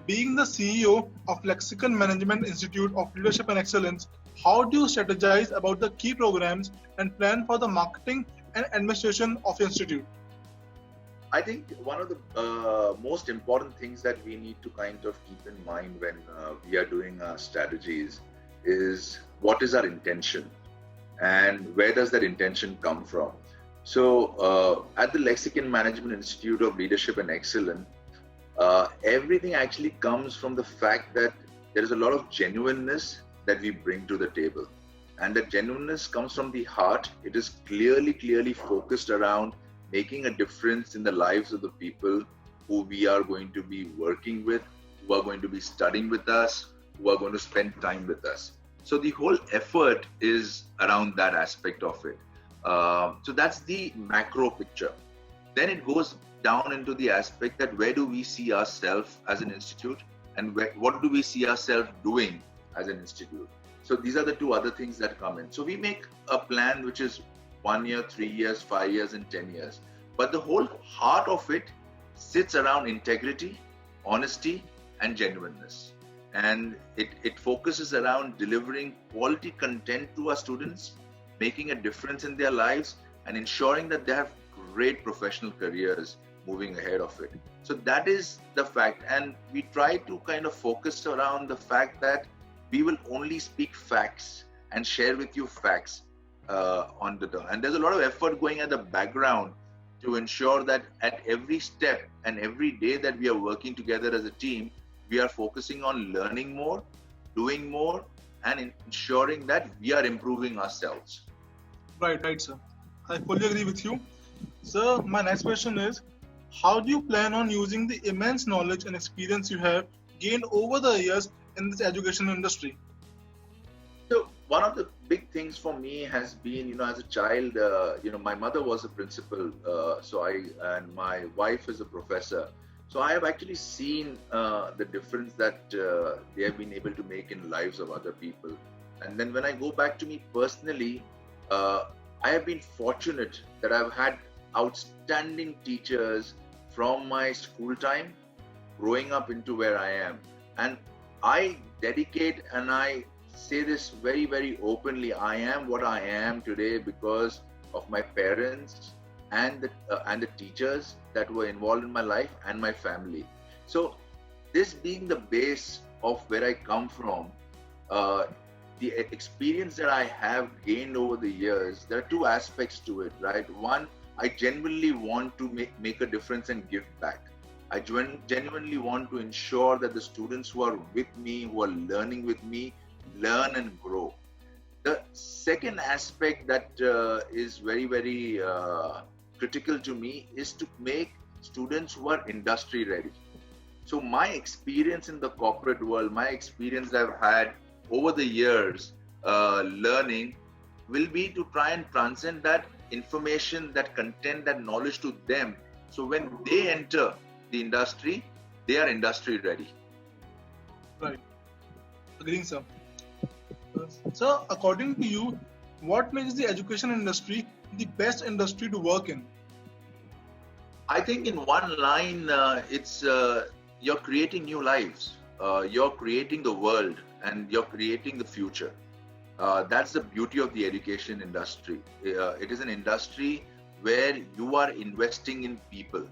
Being the CEO of Lexicon Management Institute of Leadership and Excellence, how do you strategize about the key programs and plan for the marketing and administration of the institute? I think one of the most important things that we need to kind of keep in mind when we are doing our strategies is what is our intention and where does that intention come from. So at the Lexicon Management Institute of Leadership and Excellence, everything actually comes from the fact that there is a lot of genuineness that we bring to the table. And that genuineness comes from the heart. It is clearly focused around making a difference in the lives of the people who we are going to be working with, who are going to be studying with us, who are going to spend time with us. So the whole effort is around that aspect of it. So that's the macro picture. Then it goes down into the aspect that where do we see ourselves as an institute and what do we see ourselves doing as an institute. So these are the two other things that come in. So we make a plan which is 1 year, 3 years, 5 years, and 10 years. But the whole heart of it sits around integrity, honesty, and genuineness. And it focuses around delivering quality content to our students, making a difference in their lives, and ensuring that they have great professional careers moving ahead of it. So that is the fact. And we try to kind of focus around the fact that we will only speak facts and share with you facts on the term. And there's a lot of effort going at the background to ensure that at every step and every day that we are working together as a team, we are focusing on learning more, doing more, and ensuring that we are improving ourselves. Right, sir. I fully agree with you. Sir, my next question is, how do you plan on using the immense knowledge and experience you have gained over the years in this education industry? So one of the big things for me has been, as a child, my mother was a principal, and my wife is a professor. So I have actually seen the difference that they have been able to make in lives of other people. And then when I go back to me personally, I have been fortunate that I've had outstanding teachers from my school time, growing up into where I am. And I dedicate and I say this very openly, I am what I am today because of my parents and the teachers that were involved in my life and my family. So this being the base of where I come from, the experience that I have gained over the years, there are two aspects to it, right? One, I genuinely want to make a difference and give back. I genuinely want to ensure that the students who are with me, who are learning with me, learn and grow. The second aspect that is very critical to me is to make students who are industry ready. So my experience in the corporate world, my experience that I've had over the years learning will be to try and transcend that information, that content, that knowledge to them. So when they enter the industry, they are industry ready. Right. Agreeing, sir. Sir, according to you, what makes the education industry the best industry to work in? I think in one line, it's you're creating new lives. You're creating the world and you're creating the future. That's the beauty of the education industry. It is an industry where you are investing in people.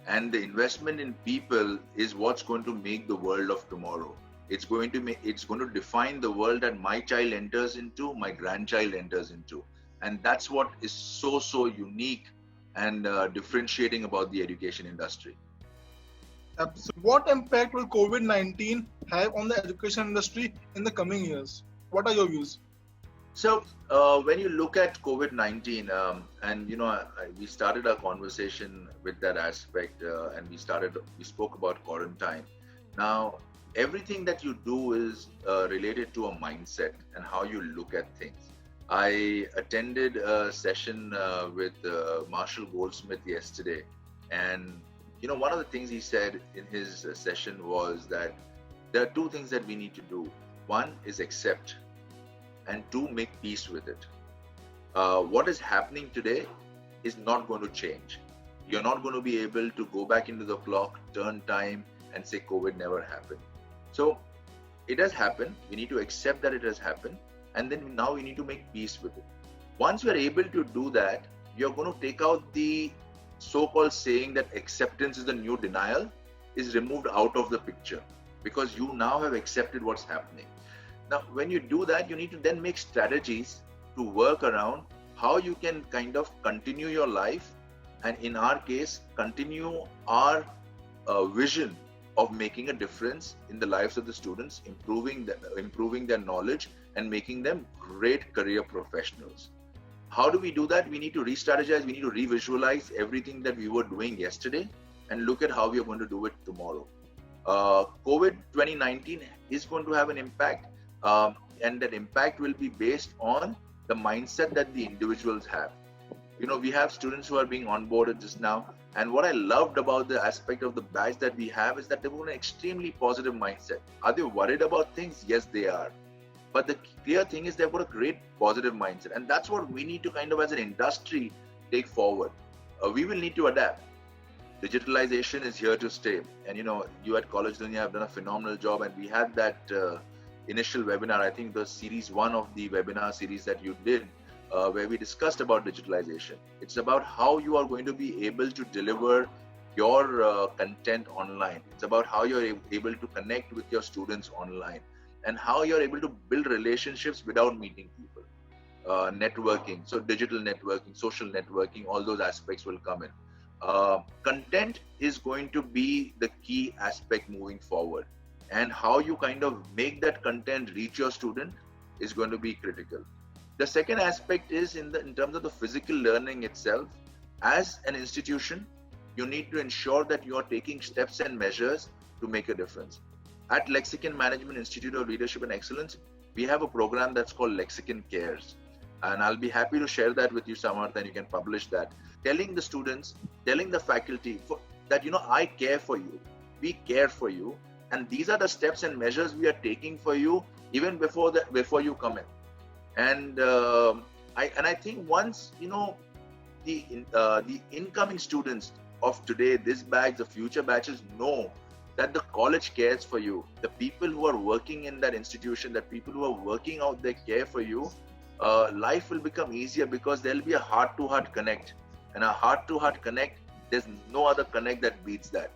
And the investment in people is what's going to make the world of tomorrow. It's going to define the world that my child enters into, my grandchild enters into. And that's what is so unique and differentiating about the education industry. So what impact will COVID-19 have on the education industry in the coming years? What are your views? So when you look at COVID-19, we started our conversation with that aspect, and we spoke about quarantine. Now, everything that you do is related to a mindset and how you look at things. I attended a session with Marshall Goldsmith yesterday, and one of the things he said in his session was that there are two things that we need to do. One is accept, and two, make peace with it. What is happening today is not going to change. You're not going to be able to go back into the clock, turn time, and say COVID never happened. So it has happened. We need to accept that it has happened, and then now we need to make peace with it. Once we are able to do that, you're going to take out the so-called saying that acceptance is the new denial is removed out of the picture, because you now have accepted what's happening. Now, when you do that, you need to then make strategies to work around how you can kind of continue your life, and in our case, continue our vision of making a difference in the lives of the students, improving their knowledge and making them great career professionals. How do we do that? We need to re-strategize, we need to re-visualize everything that we were doing yesterday and look at how we are going to do it tomorrow. COVID 2019 is going to have an impact, and that impact will be based on the mindset that the individuals have. We have students who are being onboarded just now, and what I loved about the aspect of the batch that we have is that they were an extremely positive mindset. Are they worried about things? Yes, they are. But the clear thing is they've got a great positive mindset, and that's what we need to kind of as an industry take forward. We will need to adapt. Digitalization is here to stay, and you at Collegedunia have done a phenomenal job, and we had that initial webinar, I think the series 1 of the webinar series that you did, where we discussed about digitalization. It's about how you are going to be able to deliver your content online. It's about how you're able to connect with your students online, and how you're able to build relationships without meeting people. Networking, so digital networking, social networking, all those aspects will come in. Content is going to be the key aspect moving forward, and how you kind of make that content reach your student is going to be critical. The second aspect is in terms of the physical learning itself. As an institution, you need to ensure that you are taking steps and measures to make a difference. At Lexicon Management Institute of Leadership and Excellence, we have a program that's called Lexicon Cares, and I'll be happy to share that with you, Samarth, and you can publish that. Telling the students, telling the faculty that I care for you, we care for you, and these are the steps and measures we are taking for you even before you come in. And I think once the incoming students of today, this batch, the future batches, know that the college cares for you, the people who are working in that institution, the people who are working out there care for you, life will become easier, because there'll be a heart-to-heart connect, and a heart-to-heart connect, there's no other connect that beats that.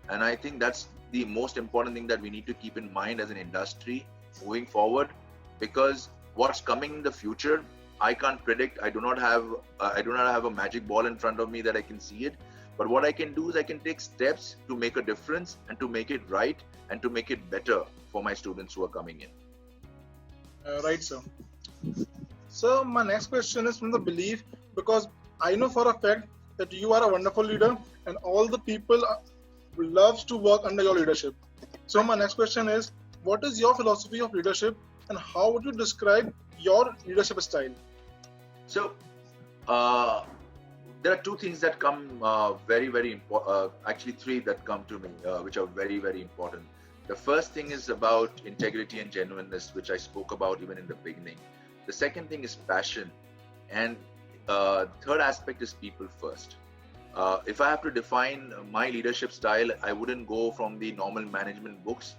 And I think that's the most important thing that we need to keep in mind as an industry moving forward, because what's coming in the future, I can't predict. I do not have a magic ball in front of me that I can see it. But what I can do is I can take steps to make a difference, and to make it right, and to make it better for my students who are coming in. Right, sir. So my next question is from the belief, because I know for a fact that you are a wonderful leader, and all the people loves to work under your leadership. So my next question is, what is your philosophy of leadership, and how would you describe your leadership style? So there are two things that come very, very important. Actually, three that come to me, which are very, very important. The first thing is about integrity and genuineness, which I spoke about even in the beginning. The second thing is passion, and third aspect is people first. If I have to define my leadership style, I wouldn't go from the normal management books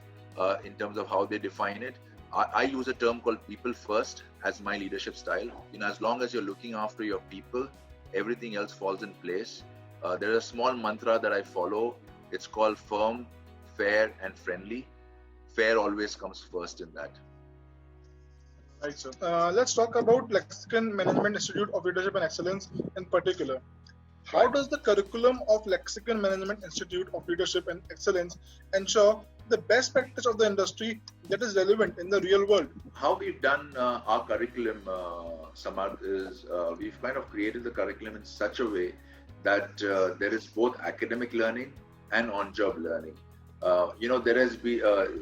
in terms of how they define it. I use a term called people first as my leadership style. As long as you're looking after your people, everything else falls in place. There's a small mantra that I follow. It's called firm, fair, and friendly. Fair always comes first in that. Right, sir. Let's talk about Lexicon Management Institute of Leadership and Excellence in particular. How does the curriculum of Lexicon Management Institute of Leadership and Excellence ensure the best practice of the industry that is relevant in the real world? How we've done our curriculum, Samarth, is we've kind of created the curriculum in such a way that there is both academic learning and on-job learning. There has been,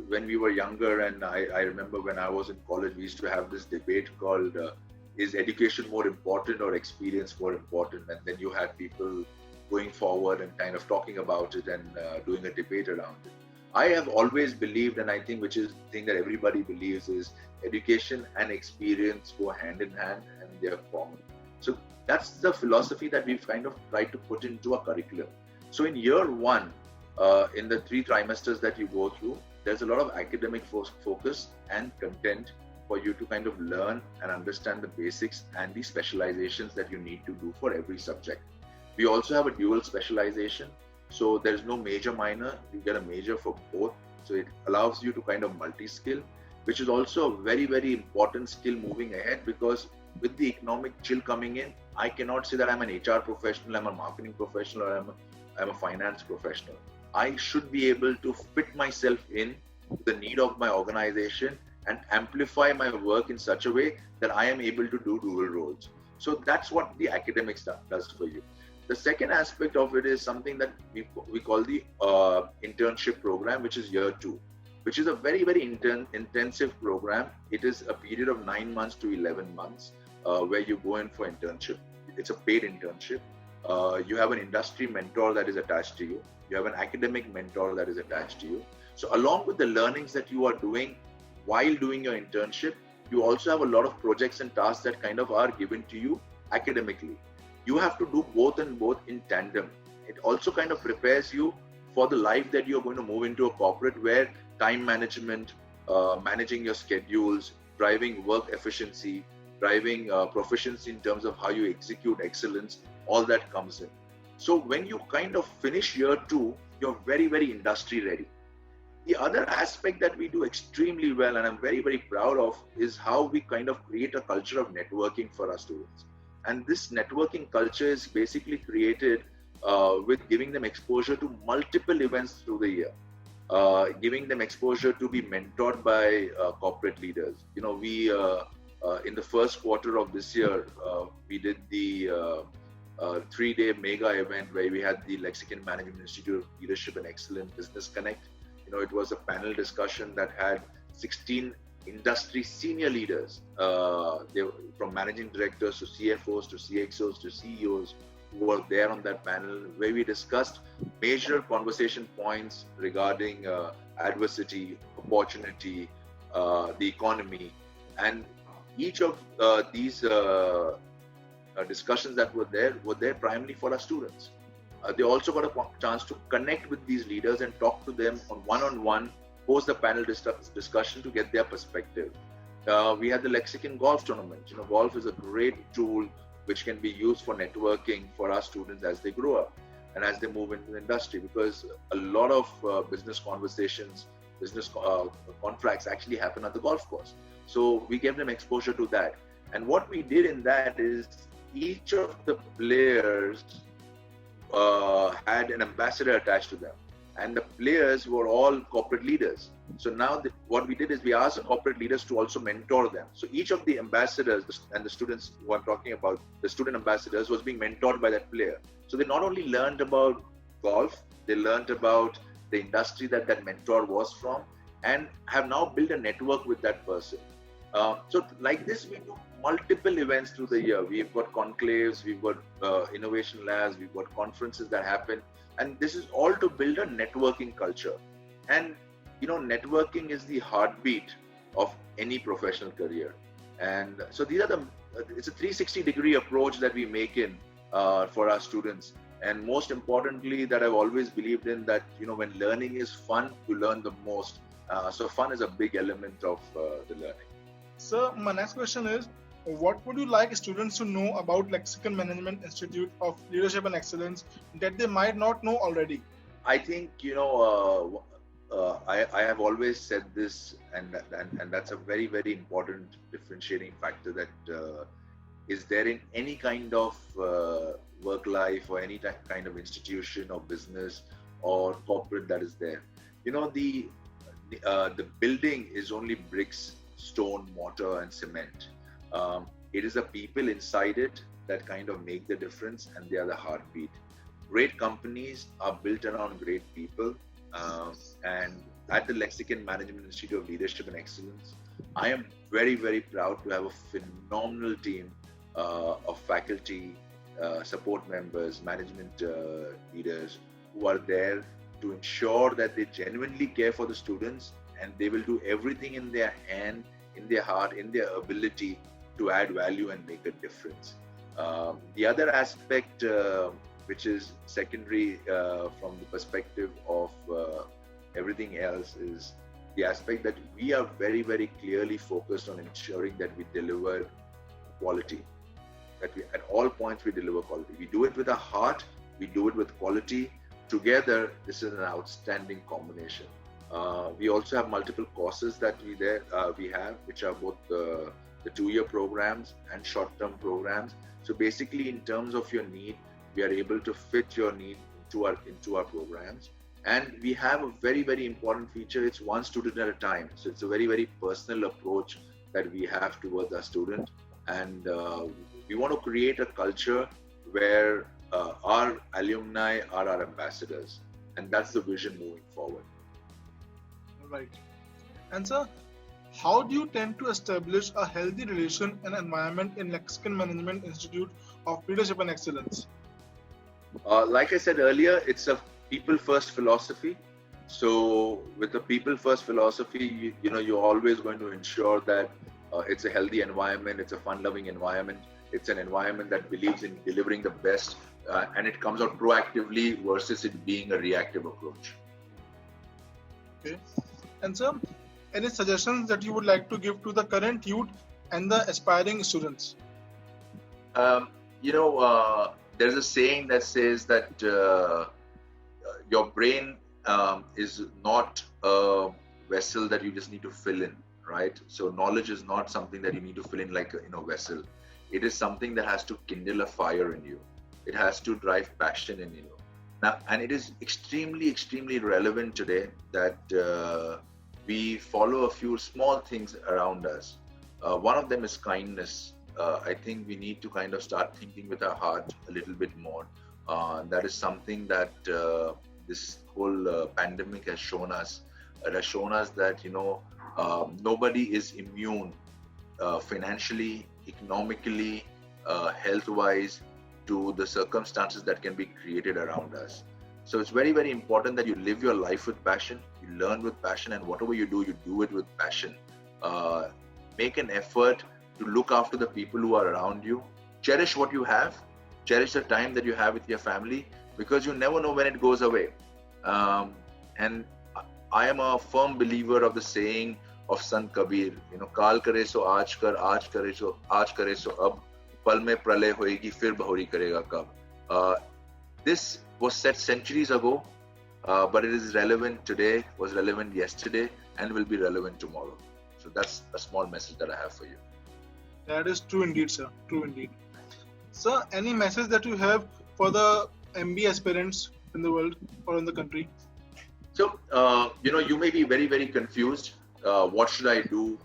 when we were younger, and I remember when I was in college, we used to have this debate called, is education more important or experience more important? And then you had people going forward and kind of talking about it and doing a debate around it. I have always believed, and I think which is the thing that everybody believes, is education and experience go hand in hand and they are common. So that's the philosophy that we've kind of tried to put into our curriculum. So in year one, in the 3 trimesters that you go through, there's a lot of academic focus and content for you to kind of learn and understand the basics and the specializations that you need to do for every subject. We also have a dual specialization. So there's no major minor, you get a major for both. So it allows you to kind of multi-skill, which is also a very, very important skill moving ahead, because with the economic chill coming in, I cannot say that I'm an HR professional, I'm a marketing professional, or I'm a finance professional. I should be able to fit myself in the need of my organization and amplify my work in such a way that I am able to do dual roles. So that's what the academics does for you. The second aspect of it is something that we call the internship program, which is year 2, which is a very, very intensive program. It is a period of 9 months to 11 months where you go in for internship. It's a paid internship. You have an industry mentor that is attached to you. You have an academic mentor that is attached to you. So along with the learnings that you are doing while doing your internship, you also have a lot of projects and tasks that kind of are given to you academically. You have to do both in tandem. It also kind of prepares you for the life that you're going to move into a corporate, where time management, managing your schedules, driving work efficiency, driving proficiency in terms of how you execute excellence, all that comes in. So when you kind of finish year 2, you're very, very industry ready. The other aspect that we do extremely well, and I'm very, very proud of, is how we kind of create a culture of networking for our students. And this networking culture is basically created with giving them exposure to multiple events through the year, giving them exposure to be mentored by corporate leaders. You know, we in the first quarter of this year, we did the 3-day mega event where we had the Lexicon Management Institute of Leadership and Excellence Business Connect. You know, it was a panel discussion that had 16 industry senior leaders, they were from managing directors to CFOs to CXOs to CEOs, who were there on that panel, where we discussed major conversation points regarding adversity, opportunity, the economy. And each of these discussions that were there primarily for our students. They also got a chance to connect with these leaders and talk to them on one-on-one, post the panel discussion to get their perspective. We had the Lexicon golf tournament. You know, golf is a great tool which can be used for networking for our students as they grow up and as they move into the industry, because a lot of business conversations, business contracts actually happen at the golf course. So we gave them exposure to that. And what we did in that is each of the players had an ambassador attached to them. And the players were all corporate leaders. So now what we did is we asked the corporate leaders to also mentor them. So each of the ambassadors and the students who I'm talking about, the student ambassadors, was being mentored by that player. So they not only learned about golf, they learned about the industry that that mentor was from, and have now built a network with that person. So like this, we do multiple events through the year. We've got conclaves, we've got innovation labs, we've got conferences that happen. And this is all to build a networking culture. And, you know, networking is the heartbeat of any professional career. And so these are it's a 360-degree approach that we make in for our students. And most importantly, that I've always believed in, that, you know, when learning is fun, you learn the most. So fun is a big element of the learning. Sir, my next question is, what would you like students to know about Lexicon Management Institute of Leadership and Excellence that they might not know already? I think, you know, I have always said this, and that's a very, very important differentiating factor that is there in any kind of work life or any kind of institution or business or corporate that is there. You know, the building is only bricks, stone, mortar, and cement. It is the people inside it that kind of make the difference, and they are the heartbeat. Great companies are built around great people, and at the Lexicon Management Institute of Leadership and Excellence, I am very, very proud to have a phenomenal team of faculty, support members, management leaders who are there to ensure that they genuinely care for the students, and they will do everything in their hand, in their heart, in their ability to add value and make a difference. The other aspect which is secondary from the perspective of everything else, is the aspect that we are very, very clearly focused on ensuring that we deliver quality. That we, at all points, we deliver quality. We do it with a heart. We do it with quality. Together, this is an outstanding combination. We also have multiple courses that we have, which are both the 2-year programs and short-term programs. So basically, in terms of your need, we are able to fit your need into our programs. And we have a very, very important feature. It's one student at a time. So it's a very, very personal approach that we have towards our student. And we want to create a culture where our alumni are our ambassadors. And that's the vision moving forward. Right. And sir, how do you tend to establish a healthy relation and environment in Lexicon Management Institute of Leadership and Excellence? Like I said earlier, it's a people-first philosophy. So with the people-first philosophy, you're always going to ensure that it's a healthy environment, it's a fun-loving environment, it's an environment that believes in delivering the best, and it comes out proactively versus it being a reactive approach. Okay. And sir, any suggestions that you would like to give to the current youth and the aspiring students? There's a saying that says that your brain is not a vessel that you just need to fill in, right? So knowledge is not something that you need to fill in like a vessel. It is something that has to kindle a fire in you. It has to drive passion in you. Now, and it is extremely, extremely relevant today that we follow a few small things around us. One of them is kindness. I think we need to kind of start thinking with our heart a little bit more. That is something that this whole pandemic has shown us. It has shown us that nobody is immune financially, economically, health-wise, to the circumstances that can be created around us. So it's very, very important that you live your life with passion, you learn with passion, and whatever you do it with passion. Make an effort to look after the people who are around you. Cherish what you have. Cherish the time that you have with your family, because you never know when it goes away. And I am a firm believer of the saying of Sant Kabir, Kaal kare so aaj kar, aaj kare so ab, pal mein pralay hoegi, fir bahuri karega kab. This was said centuries ago, but it is relevant today, was relevant yesterday, and will be relevant tomorrow. So that's a small message that I have for you. That is true indeed, sir. True indeed. Sir, any message that you have for the MBA aspirants in the world or in the country? So, you may be very, very confused. What should I do?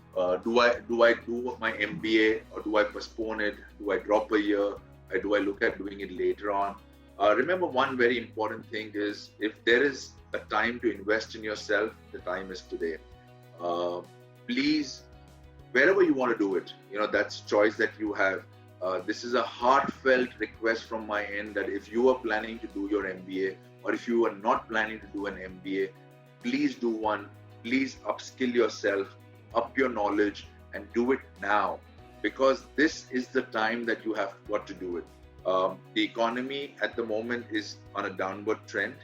Do I do my MBA, or do I postpone it? Do I drop a year? Or do I look at doing it later on? Remember, one very important thing is, if there is a time to invest in yourself, the time is today. Please, wherever you want to do it, that's choice that you have. This is a heartfelt request from my end that if you are planning to do your MBA, or if you are not planning to do an MBA, please do one. Please upskill yourself, up your knowledge, and do it now, because this is the time that you have got to do it. The economy at the moment is on a downward trend.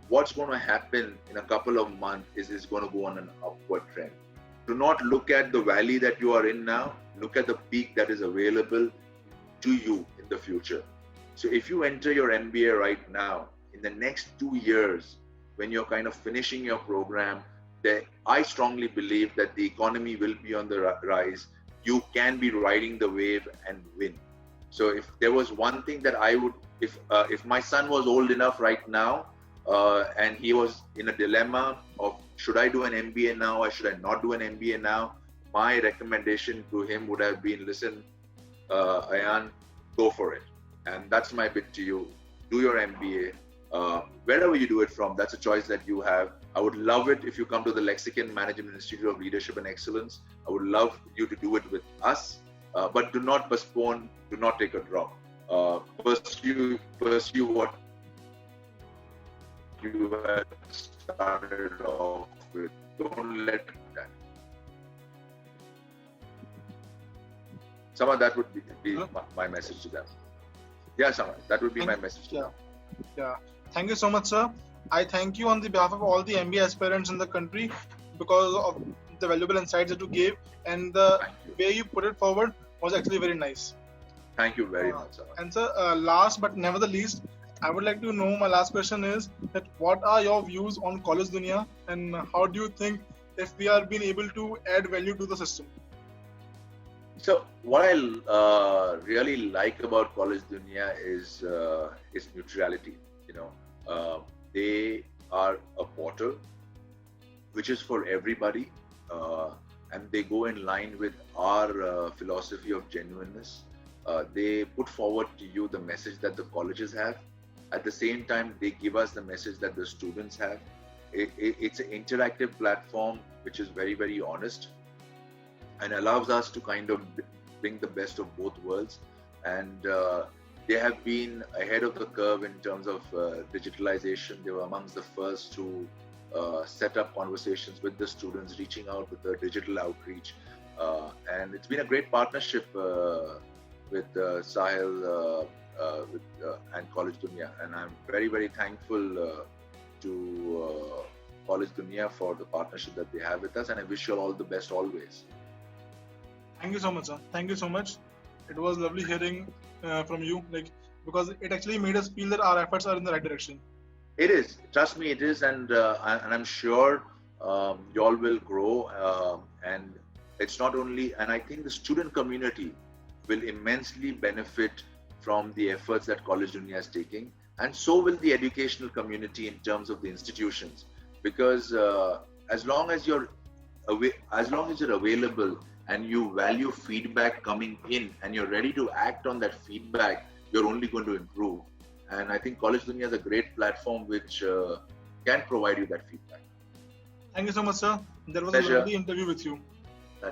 What's going to happen in a couple of months is it's going to go on an upward trend. Do not look at the valley that you are in now. Look at the peak that is available to you in the future. So if you enter your MBA right now, in the next 2 years, when you're kind of finishing your program, I strongly believe that the economy will be on the rise. You can be riding the wave and win. So if there was one thing that I would, if my son was old enough right now, and he was in a dilemma of should I do an MBA now or should I not do an MBA now, my recommendation to him would have been, listen, Ayan, go for it. And that's my bit to you. Do your MBA. Wherever you do it from, that's a choice that you have. I would love it if you come to the Lexicon Management Institute of Leadership and Excellence. I would love you to do it with us, but do not postpone, do not take a drop. Pursue what you had started off with. Don't let that. Some of that would be my message to them. Yeah, Samar, that would be my message. Yeah. Thank you so much, sir. I thank you on the behalf of all the MBA aspirants in the country because of the valuable insights that you gave, and the way you put it forward was actually very nice. Thank you very much, Samar. And sir, last but never the least, I would like to know, my last question is that what are your views on Collegedunia, and how do you think if we are being able to add value to the system? So what I really like about Collegedunia is neutrality. They are a portal which is for everybody, and they go in line with our philosophy of genuineness. They put forward to you the message that the colleges have. At the same time, they give us the message that the students have. It's an interactive platform which is very, very honest and allows us to kind of bring the best of both worlds. And they have been ahead of the curve in terms of digitalization. They were amongst the first to set up conversations with the students, reaching out with the digital outreach. And it's been a great partnership with Sahil and Collegedunia. And I'm very, very thankful to Collegedunia for the partnership that they have with us. And I wish you all the best always. Thank you so much, sir. Thank you so much. It was lovely hearing from you, because it actually made us feel that our efforts are in the right direction. It is. Trust me, it is, and I'm sure you all will grow. And it's not only, and I think the student community will immensely benefit from the efforts that Collegedunia is taking, and so will the educational community in terms of the institutions, because as long as you're available and you value feedback coming in and you're ready to act on that feedback, you're only going to improve. And I think Collegedunia is a great platform which can provide you that feedback. Thank you so much, sir. There was a lovely interview with you.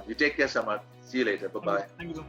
You take care, Samar. See you later. Bye-bye. Thank you, sir.